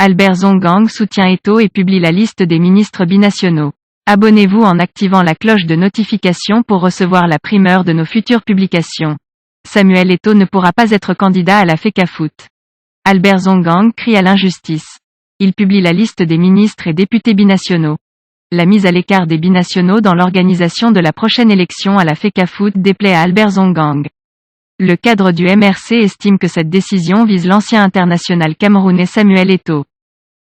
Albert Zongang soutient Eto'o et publie la liste des ministres binationaux. Abonnez-vous en activant la cloche de notification pour recevoir la primeur de nos futures publications. Samuel Eto'o ne pourra pas être candidat à la FECAFOOT. Albert Zongang crie à l'injustice. Il publie la liste des ministres et députés binationaux. La mise à l'écart des binationaux dans l'organisation de la prochaine élection à la FECAFOOT déplaît à Albert Zongang. Le cadre du MRC estime que cette décision vise l'ancien international camerounais Samuel Eto'o.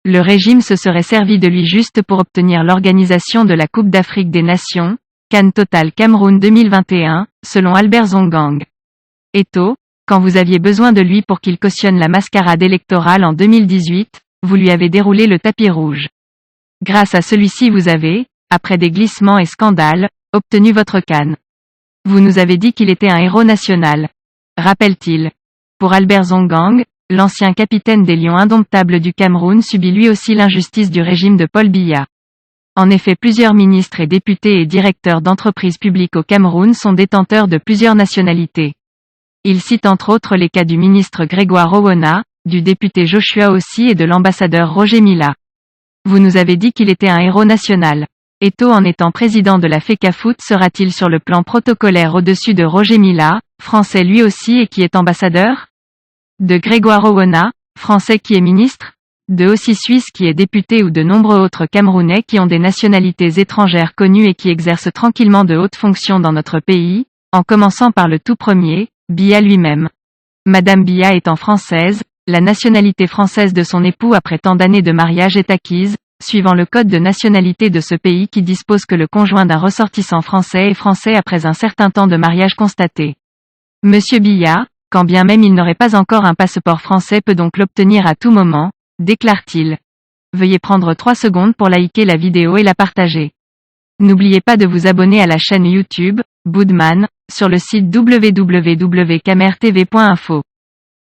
Le régime se serait servi de lui juste pour obtenir l'organisation de la Coupe d'Afrique des Nations, CAN Total Cameroun 2021, selon Albert Zongang. Eto'o, quand vous aviez besoin de lui pour qu'il cautionne la mascarade électorale en 2018, vous lui avez déroulé le tapis rouge. Grâce à celui-ci vous avez, après des glissements et scandales, obtenu votre CAN. Vous nous avez dit qu'il était un héros national. Rappelle-t-il. Pour Albert Zongang, l'ancien capitaine des Lions indomptables du Cameroun subit lui aussi l'injustice du régime de Paul Biya. En effet, plusieurs ministres et députés et directeurs d'entreprises publiques au Cameroun sont détenteurs de plusieurs nationalités. Il cite entre autres les cas du ministre Grégoire Owona, du député Joshua Ossi et de l'ambassadeur Roger Mila. Vous nous avez dit qu'il était un héros national. Eto'o en étant président de la FECAFOOT sera-t-il sur le plan protocolaire au-dessus de Roger Mila, français lui aussi et qui est ambassadeur? De Grégoire Owona, français qui est ministre? De Ossi suisse qui est député ou de nombreux autres Camerounais qui ont des nationalités étrangères connues et qui exercent tranquillement de hautes fonctions dans notre pays, en commençant par le tout premier, Biya lui-même. Madame Biya étant française, la nationalité française de son époux après tant d'années de mariage est acquise, suivant le code de nationalité de ce pays qui dispose que le conjoint d'un ressortissant français est français après un certain temps de mariage constaté. Monsieur Biya, quand bien même il n'aurait pas encore un passeport français peut donc l'obtenir à tout moment, déclare-t-il. Veuillez prendre 3 secondes pour liker la vidéo et la partager. N'oubliez pas de vous abonner à la chaîne YouTube, Boudman, sur le site www.camertv.info.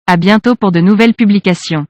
À bientôt pour de nouvelles publications.